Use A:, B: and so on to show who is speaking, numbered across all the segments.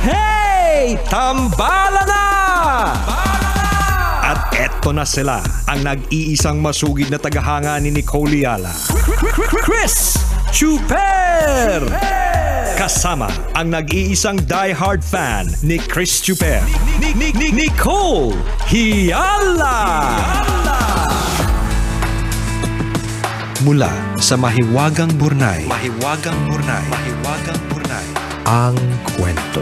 A: Hey! Tambala na! At eto na sila, ang nag-iisang masugid na tagahanga ni Nicole Yala. Chris Chuper! Kasama ang nag-iisang die-hard fan ni Chris Chuper, Nicole Yala! Mula sa Mahiwagang Burnay, ang kwento.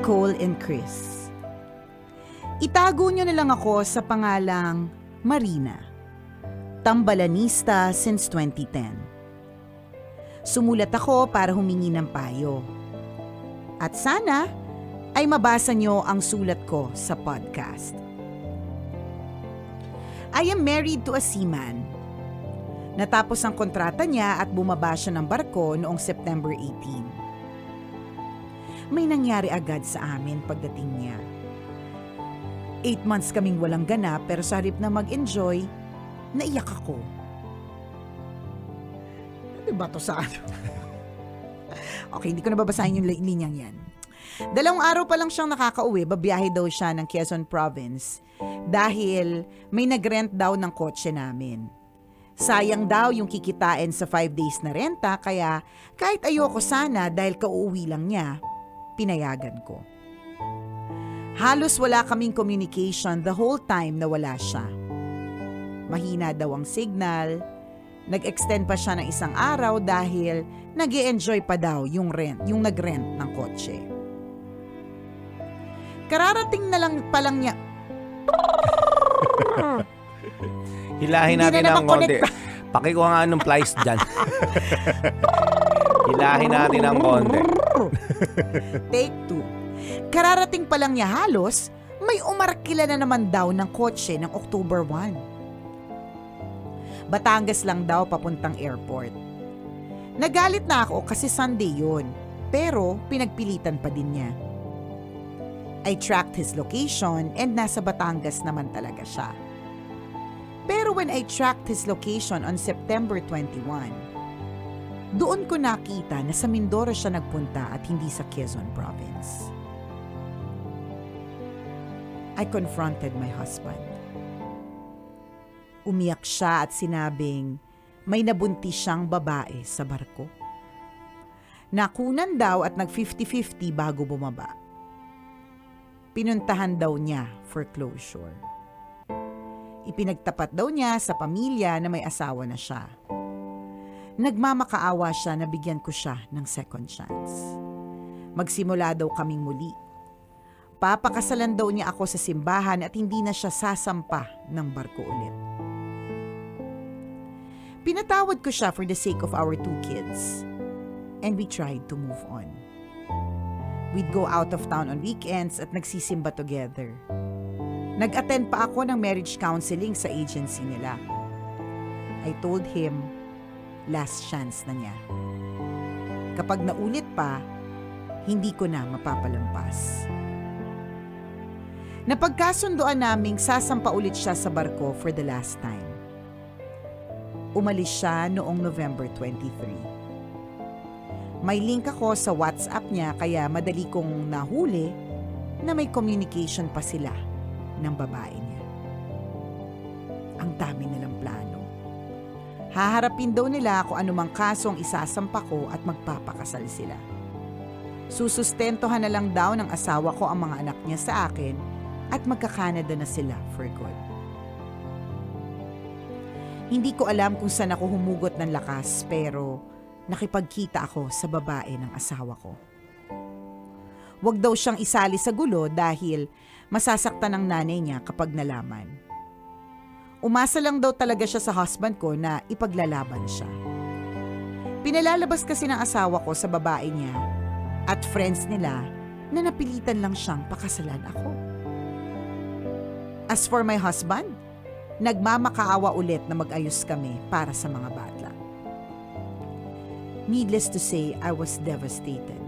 B: Nicole and Chris. Itago nyo na lang ako sa pangalang Marina. Tambalanista since 2010. Sumulat ako para humingi ng payo. At sana ay mabasa nyo ang sulat ko sa podcast. I am married to a seaman. Natapos ang kontrata niya at bumaba siya ng barko noong September 18. May nangyari agad sa amin pagdating niya. 8 months kaming walang ganap pero sa halip na mag-enjoy, naiyak ako. Ano ba to sa ano? Okay, hindi ko na babasahin yung linyang yan. 2 araw pa lang siyang nakakauwi, babiyahe daw siya ng Quezon Province dahil may nag-rent daw ng kotse namin. Sayang daw yung kikitain sa 5 days na renta kaya kahit ayoko sana dahil kauuwi lang niya, pinayagan ko. Halos wala kaming communication the whole time na wala siya. Mahina daw ang signal. Nag-extend pa siya ng 1 araw dahil nag-i-enjoy pa daw yung nag-rent ng kotse. Kararating na lang palang niya.
C: Hilahin natin ng konti. Pakikuha nga anong plies dyan. Hilahin natin ng konti.
B: Take 2. Kararating pa lang niya halos, may umarkila na naman daw ng kotse ng October 1. Batangas lang daw papuntang airport. Nagalit na ako kasi Sunday yun, pero pinagpilitan pa din niya. I tracked his location and nasa Batangas naman talaga siya. Pero when I tracked his location on September 21, doon ko nakita na sa Mindoro siya nagpunta at hindi sa Quezon Province. I confronted my husband. Umiyak siya at sinabing may nabuntis siyang babae sa barko. Nakunan daw at nag-50-50 bago bumaba. Pinuntahan daw niya for closure. Ipinagtapat daw niya sa pamilya na may asawa na siya. Nagmamakaawa siya na bigyan ko siya ng second chance. Magsimula daw kaming muli. Papakasalan daw niya ako sa simbahan at hindi na siya sasampa ng barko ulit. Pinatawad ko siya for the sake of our 2 kids. And we tried to move on. We'd go out of town on weekends at nagsisimba together. Nag-attend pa ako ng marriage counseling sa agency nila. I told him, last chance na niya. Kapag naulit pa, hindi ko na mapapalampas. Napagkasundoan naming sasampa ulit siya sa barko for the last time. Umalis siya noong November 23. May link ako sa WhatsApp niya kaya madali kong nahuli na may communication pa sila ng babae niya. Ang dami nilang plano. Haharapin daw nila kung anumang kaso ang isasampa ko at magpapakasal sila. Susustentohan na lang daw ng asawa ko ang mga anak niya sa akin at magka-Canada na sila for good. Hindi ko alam kung saan ako humugot ng lakas pero nakipagkita ako sa babae ng asawa ko. Huwag daw siyang isali sa gulo dahil masasaktan ng nanay niya kapag nalaman. Umasa lang daw talaga siya sa husband ko na ipaglalaban siya. Pinalalabas kasi ng asawa ko sa babae niya at friends nila na napilitan lang siyang pakasalan ako. As for my husband, nagmamakaawa ulit na mag-ayos kami para sa mga bata. Needless to say, I was devastated.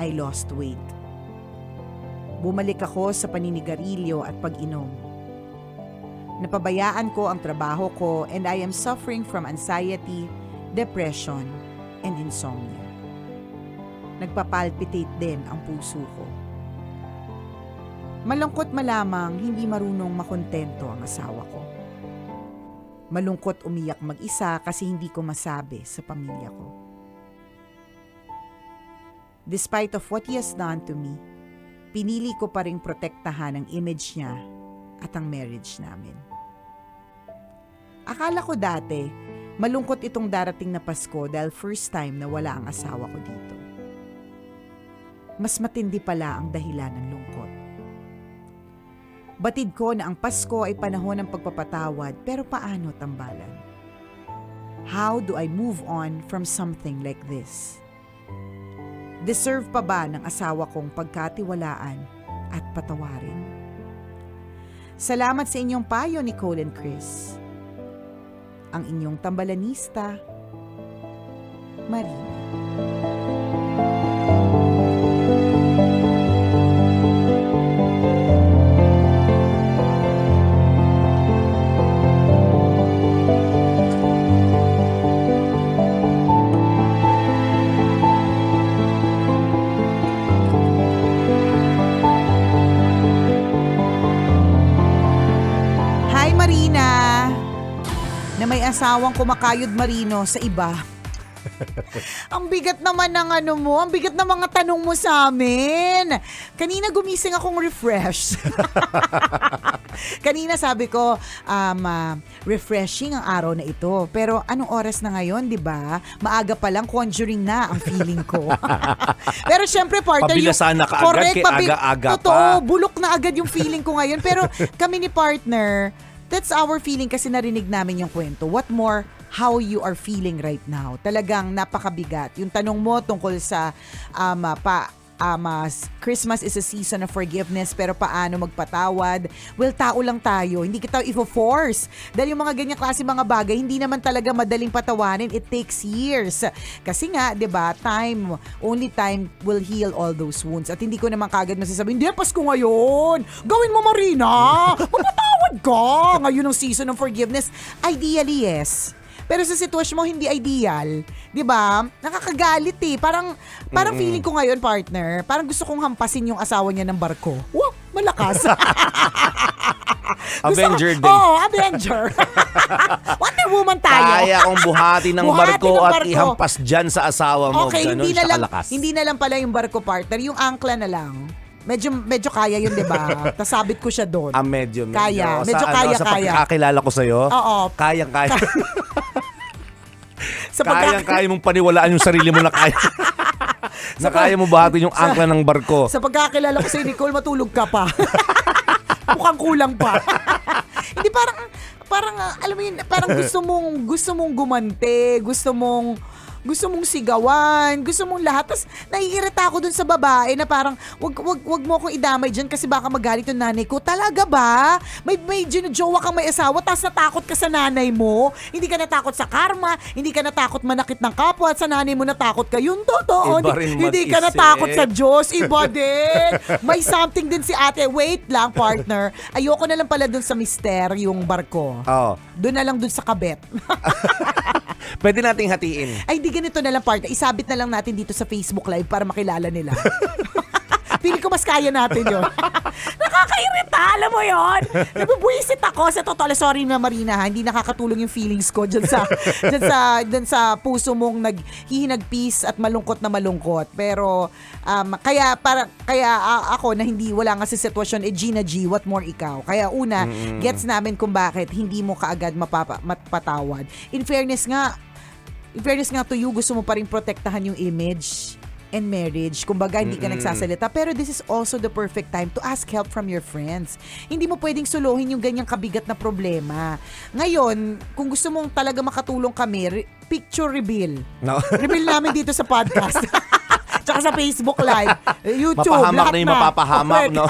B: I lost weight. Bumalik ako sa paninigarilyo at pag-inom. Napabayaan ko ang trabaho ko and I am suffering from anxiety, depression, and insomnia. Nagpapalpitate din ang puso ko. Malungkot malamang hindi marunong makontento ang asawa ko. Malungkot umiyak mag-isa kasi hindi ko masabi sa pamilya ko. Despite of what he has done to me, pinili ko pa ring protektahan ang image niya at ang marriage namin. Akala ko dati, malungkot itong darating na Pasko dahil first time na wala ang asawa ko dito. Mas matindi pala ang dahilan ng lungkot. Batid ko na ang Pasko ay panahon ng pagpapatawad pero paano tambalan? How do I move on from something like this? Deserve pa ba ng asawa kong pagkatiwalaan at patawarin? Salamat sa inyong payo, Nicole and Chris. Ang inyong tambalanista, Marina. Hi Marina! Na may asawang kumakayod marino sa iba. Ang bigat naman ng ang bigat ng mga tanong mo sa amin. Kanina gumising akong refresh. Kanina sabi ko, refreshing ang araw na ito. Pero anong oras na ngayon, di ba? Maaga pa lang, conjuring na ang feeling ko. Pero syempre, partner,
C: Pabilasan na kaagad, aga-aga pa.
B: Totoo, bulok na agad yung feeling ko ngayon. Pero kami ni partner, that's our feeling kasi narinig namin yung kwento. What more, how you are feeling right now. Talagang napakabigat. Yung tanong mo tungkol sa Christmas is a season of forgiveness pero paano magpatawad? Well, tao lang tayo. Hindi kita i-force. Dahil yung mga ganyang klase mga bagay, hindi naman talaga madaling patawanin. It takes years. Kasi nga, 'di ba, only time will heal all those wounds. At hindi ko naman kagad masasabi, hindi, Pasko ngayon. Gawin mo, Marina. Magpatawad ka. Ngayon ang season of forgiveness. Ideally, yes. Pero sa sitwasyon mo, hindi ideal. 'Di ba? Nakakagalit eh. Parang feeling ko ngayon, partner, parang gusto kong hampasin yung asawa niya ng barko. Wow, malakas.
C: Avenger din.
B: Oo, Avenger. Wonder Woman tayo.
C: Kaya kong buhati ng barko at ihampas dyan sa asawa mo.
B: Okay,
C: Ganun siya kalakas.
B: hindi na lang pala yung barko, partner. Yung angkla na lang. Medyo kaya yun, di ba? Tasabit ko siya doon.
C: Medyo.
B: Kaya. Medyo
C: Sa pagkakakilala ko sa'yo,
B: Oo.
C: kayang-kaya.
B: Sa
C: Kayang-kaya mong paniwalaan yung sarili mo na kaya. Na kaya mo bahatin yung angkla ng barko.
B: Sa pagkakilala ko si Nicole, matulog ka pa. Mukhang kulang pa. Hindi, parang alam mo yun, parang gusto mong gumante, gusto mong sigawan, gusto mong lahat. Tapos naiirita ako dun sa babae na parang wag mo akong idamay dyan kasi baka magalit yung nanay ko. Talaga ba? May jowa kang may asawa tapos natakot ka sa nanay mo? Hindi ka natakot sa karma, hindi ka natakot manakit ng kapwa at sa nanay mo natakot ka. Yun totoo.
C: Iba rin
B: Hindi ka natakot sa Diyos. Iba din. May something din si ate. Wait lang, partner. Ayoko na lang pala dun sa mister yung barko.
C: Oo.
B: Doon na lang dun sa kabet.
C: Pwede nating hatiin.
B: Ay, di ganito na lang, partner. Isabit na lang natin dito sa Facebook Live para makilala nila. Feeling ko mas kaya natin yun. Nakakairita, alam mo yun? Nabubuisit ako sa totoo. Sorry na, Marina, hindi nakakatulong yung feelings ko dyan sa puso mong naghihinagpis at malungkot na malungkot. Pero, kaya ako na wala nga sa sitwasyon, Gina G, what more ikaw? Kaya una, gets namin kung bakit hindi mo kaagad mapatawad. In fairness nga to you, gusto mo pa rin protektahan yung image and marriage. Kumbaga, hindi ka nagsasalita. Pero this is also the perfect time to ask help from your friends. Hindi mo pwedeng suluhin yung ganyang kabigat na problema. Ngayon, kung gusto mong talaga makatulong kami, picture reveal.
C: No.
B: Reveal namin dito sa podcast. Tsaka sa Facebook Live, YouTube,
C: Mapahamak
B: lahat
C: na yung mapapahamak,
B: Correct.
C: no?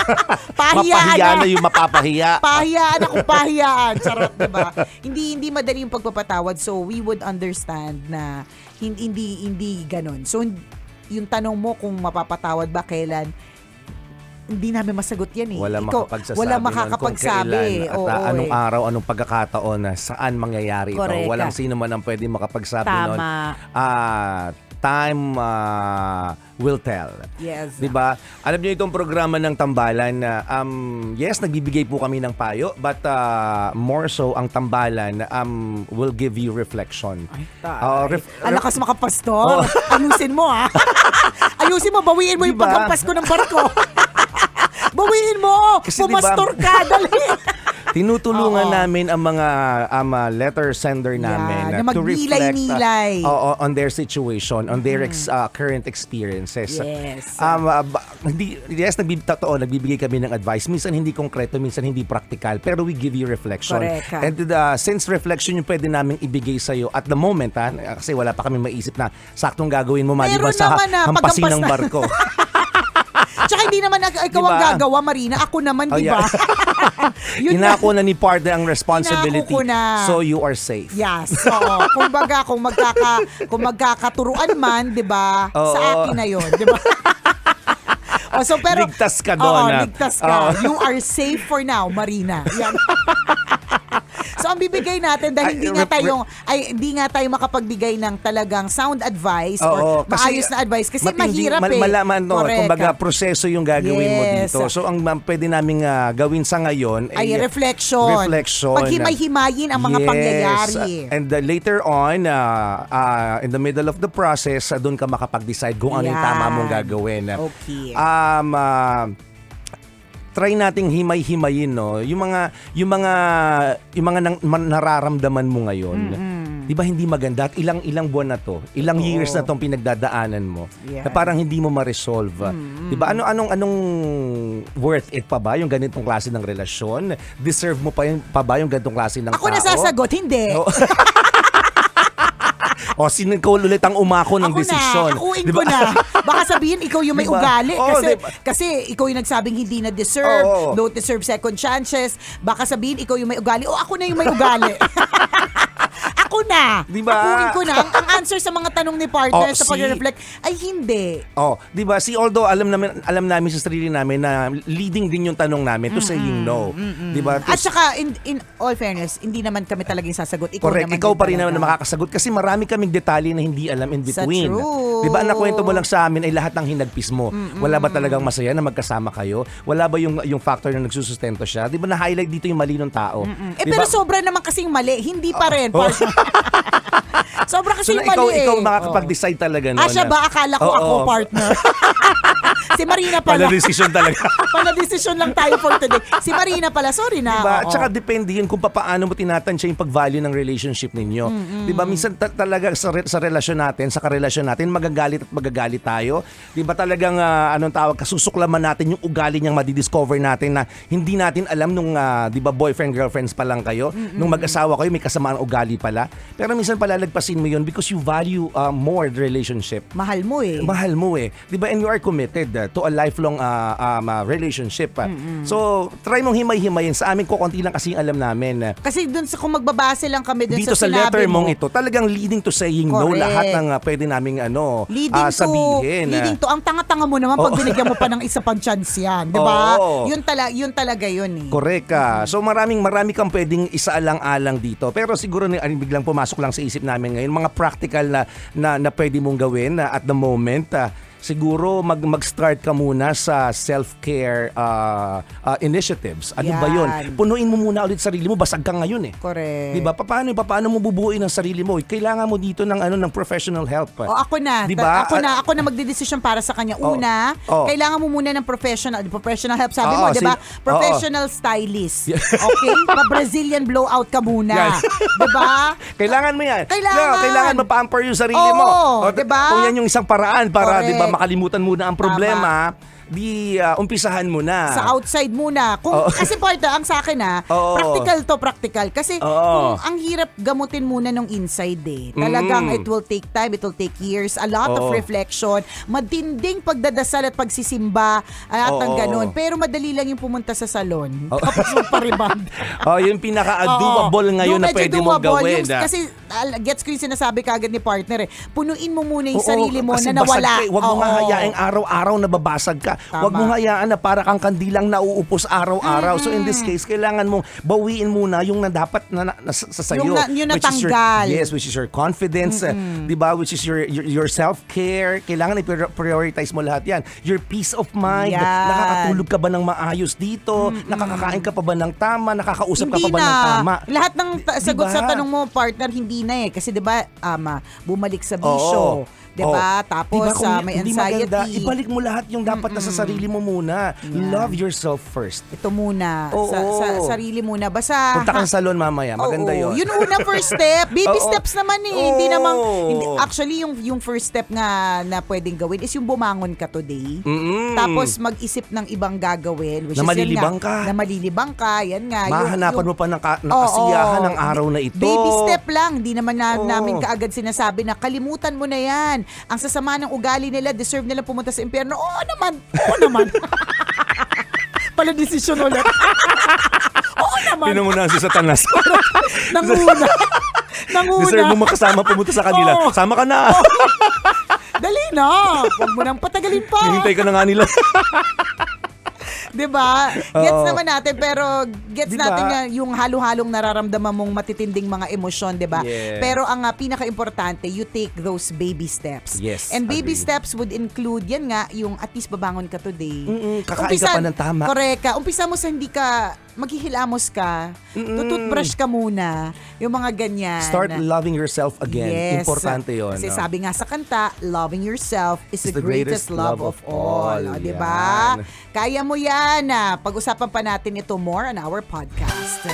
B: Pahiyaan
C: Mapahiya
B: na.
C: na yung mapapahiya.
B: Pahiyaan ako, pahiyaan. Charot, diba? Hindi madali yung pagpapatawad. So, we would understand na hindi ganon. So, yung tanong mo kung mapapatawad ba, kailan, hindi namin masagot yan eh.
C: Wala makapagsasabi
B: wala
C: nun
B: makakapagsabi.
C: kung kailan at
B: Oo,
C: anong
B: eh.
C: araw, anong pagkakataon na saan mangyayari
B: Correct.
C: ito. Walang sino man ang pwede makapagsabi nun.
B: Tama.
C: Time will tell.
B: Yes.
C: Diba? Alam niyo itong programa ng Tambalan, yes, nagbibigay po kami ng payo, but more so, ang Tambalan will give you reflection.
B: Ay, ang lakas
C: Oh.
B: makapastor. Ayusin mo, ha? Ayusin mo, bawiin mo yung
C: Diba?
B: pagkampas ko ng barko. Bawiin mo!
C: Kasi
B: Pumastor
C: diba,
B: ka, dali!
C: tinutulungan
B: Oo.
C: namin ang mga letter sender namin
B: Yan, na
C: to reflect
B: magnilay-nilay.
C: on their situation, on their current experiences.
B: Yes.
C: Nagbibigay kami ng advice. Minsan hindi konkreto, minsan hindi practical, pero we give you reflection.
B: Correct.
C: And since reflection yung pwede namin ibigay sa'yo at the moment, kasi wala pa kami maisip na saktong gagawin mo maliban
B: Meron
C: sa
B: naman na,
C: hampasin
B: paghampas
C: ng
B: na.
C: barko.
B: Tsaka hindi naman ikaw ang
C: Diba?
B: gagawa, Marina. Ako naman,
C: Oh,
B: di ba? Yun na.
C: Inako na ni partner ang responsibility.
B: Inako ko na.
C: So you are safe.
B: Yes. Oo. Kumbaga, kung magkakaturuan man, di ba?
C: Oo.
B: Sa akin na yun, di ba? So, pero,
C: Ligtas ka doon,
B: Oo,
C: ha?
B: ligtas ka.
C: Oo.
B: You are safe for now, Marina. Yan. So, ang bibigay natin dahil hindi nga tayo makapagbigay ng talagang sound advice or maayos na advice kasi mahirap
C: malaman, no,
B: Correct.
C: kumbaga proseso yung gagawin mo
B: Yes.
C: dito. So ang pwede naming gawin sa ngayon
B: ay reflection.
C: Reflection.
B: Paghimay-himayin ang mga
C: Yes.
B: pangyayari.
C: And later on, in the middle of the process, doon ka makapag-decide kung ano yung
B: Yan.
C: tama mong gagawin.
B: Okay.
C: Try nating himay-himayin, no, yung mga nararamdaman mo ngayon. 'Di ba hindi maganda at ilang buwan na to, ilang years na tong pinagdadaanan mo.
B: Yeah.
C: Na parang hindi mo ma-resolve. 'Di ba? Anong worth it pa ba yung ganitong klase ng relasyon? Deserve mo pa ba yung ganitong klase ng
B: Ako
C: tao?
B: nasasagot, hindi.
C: No. O, sino ikaw ulit ang umako ng
B: Ako
C: desisyon?
B: na, akuin
C: Diba?
B: ko na. Baka sabihin, ikaw yung may
C: Diba?
B: ugali.
C: Oo,
B: Kasi,
C: diba?
B: kasi ikaw yung nagsabing hindi na deserve,
C: Oo.
B: don't deserve second chances. Baka sabihin, ikaw yung may ugali. O, ako na yung may ugali. Ako na.
C: Diba?
B: Akuin ko na. Ang answer sa mga tanong ni partner sa pag-reflect ay hindi.
C: Oh, 'di ba? Although alam namin sa sarili namin na leading din yung tanong namin to saying no. 'Di ba?
B: At saka, in all fairness, hindi naman kami talagang sasagot. Ikaw
C: Correct,
B: naman
C: ikaw
B: din
C: pa rin naman
B: talaga.
C: na makakasagot kasi marami kaming detalye na hindi alam in between.
B: true.
C: 'Di ba? Ang nakwento mo lang sa amin ay lahat ng hinagpis mo. Wala ba talagang masaya na magkasama kayo? Wala ba yung factor na nagsusustento siya? 'Di ba na-highlight dito yung mali ng tao? Di
B: Pero
C: ba?
B: sobra naman kasing mali. Hindi pa rin. Sobra
C: So
B: kasing
C: na
B: mali
C: ikaw
B: eh.
C: makakapag-decide talaga noon.
B: Siya ba? Akala ko ako partner. Si Marina
C: Pala
B: pala.
C: decision talaga.
B: Pala decision lang tayo for today. Si Marina pala. Sorry na.
C: Diba?
B: Oo.
C: Tsaka depende yun kung paano mo tinatansya yung pag-value ng relationship ninyo. Diba? Minsan talaga sa relasyon natin, sa karelasyon natin, magagalit tayo. Diba talagang, anong tawag, kasusuklaman natin yung ugali niyang madidiscover natin na hindi natin alam nung, diba, boyfriend, girlfriends pa lang kayo. Nung mag-asawa kayo, may kasamaan ugali pala. Pero minsan palalagpasin mo yun because you value more the relationship.
B: Mahal mo eh.
C: Mahal mo eh. 'Di ba? And you are committed to a lifelong relationship. So, try mong himay-himayin. Sa amin ko konti lang kasi alam namin.
B: Kasi dun sa kung magbabase lang kami dun
C: Dito sa
B: sinabi
C: letter
B: mo,
C: mong ito, talagang leading to saying no
B: Correct.
C: lahat ng pwede naming sabihin.
B: Leading to, ang tanga-tanga mo naman pag binigyan mo pa ng isa pang chance yan. Di ba?
C: Oo.
B: Yun talaga yun eh.
C: Correct ka. So marami kang pwedeng isaalang-alang dito. Pero siguro biglang pumasok lang sa isip namin ngayon mga practical na pwede mong gawin at the moment. Siguro mag-start ka muna sa self-care initiatives. Ano ba yun?
B: Yan.
C: Punuin mo muna ulit sarili mo. Basag ka ngayon eh.
B: Correct.
C: Diba? Paano mo bubuuin ang sarili mo? Kailangan mo dito ng professional help.
B: O ako na.
C: Diba?
B: Ako na magdedesisyon para sa kanya. Una, kailangan mo muna ng professional help. Sabi mo, di ba? Professional stylist. Okay? Pa-Brazilian blowout ka muna. Di ba?
C: Kailangan mo yan.
B: Kailangan.
C: Kailangan ma-pamper yung sarili
B: Oo,
C: mo.
B: diba?
C: Kung yan yung isang paraan para,
B: Correct.
C: di ba, makalimutan muna ang problema, umpisahan mo na.
B: Sa outside muna. Kasi partner, ang sa akin practical. Kasi kung ang hirap gamutin muna nung inside talagang it will take time, it will take years, a lot of reflection, matinding pagdadasal at pagsisimba at ang ganun. Pero madali lang yung pumunta sa salon. Tapos magpa-rebound.
C: Yung pinaka-doable ngayon na pwede mo gawin.
B: Kasi gets ko yung sinasabi kagad ni partner punuin mo muna yung sarili mo
C: kasi
B: na nawala.
C: Huwag mo nga hayaing araw-araw na babasag ka. Huwag mo hayaan na para kang kandilang nauupos araw-araw. So in this case, kailangan mong bawiin muna yung na dapat na sa sayo.
B: Yung natanggal.
C: Which is your confidence, 'di ba? Which is your self-care. Kailangan i-prioritize mo lahat 'yan. Your peace of mind.
B: Yan.
C: Nakakatulog ka ba ng maayos dito? Nakakakain ka pa ba ng tama? Nakakausap ka pa ba ng tama?
B: Lahat ng sagot sa tanong mo, partner, hindi na kasi 'di ba, bumalik sa bisyo. 'Di ba? Tapos may anxiety.
C: Maganda, ibalik mo lahat yung dapat na sa sarili mo muna. Love yourself first.
B: Ito muna. Sa sarili muna. Basta
C: punta ka sa salon mamaya. Maganda yun.
B: Yun una, first step. Baby steps naman Hindi namang, actually, yung first step nga na pwedeng gawin is yung bumangon ka today. Tapos mag-isip ng ibang gagawin. Which
C: na
B: is
C: malilibang ka.
B: Na malilibang ka. Yan nga.
C: Mahanapan mo pa ng kasiyahan ng araw na ito.
B: Baby step lang. Di naman namin kaagad sinasabi na kalimutan mo na yan. Ang sasama ng ugali nila, deserve nila pumunta sa impyerno. Oo naman. Pala desisyon ulit. Oo naman.
C: Pinangunahan si Satanas.
B: Nanguna.
C: Deserve mo makasama pumunta sa kanila. Sama ka na.
B: Dali na. Huwag mo nang patagalin pa.
C: Hihintay ka na nga nila.
B: Diba? Gets naman natin, pero gets
C: diba?
B: natin nga yung halo-halong nararamdaman mong matitinding mga emosyon, diba?
C: Yes.
B: Pero ang pinaka-importante, you take those baby steps.
C: Yes,
B: And baby
C: agreed.
B: steps would include, yan nga, yung at least babangon ka today.
C: Kakain ka pa ng tama.
B: Correct ka. Umpisa mo sa hindi ka, maghihilamos ka, tututbrush ka muna, yung mga ganyan.
C: Start loving yourself again.
B: Yes.
C: Importante yun.
B: Kasi sabi nga sa kanta, loving yourself is the greatest love of all. O,
C: Yan.
B: diba? Kaya mo yan. Pag-usapan pa natin ito more on our podcast.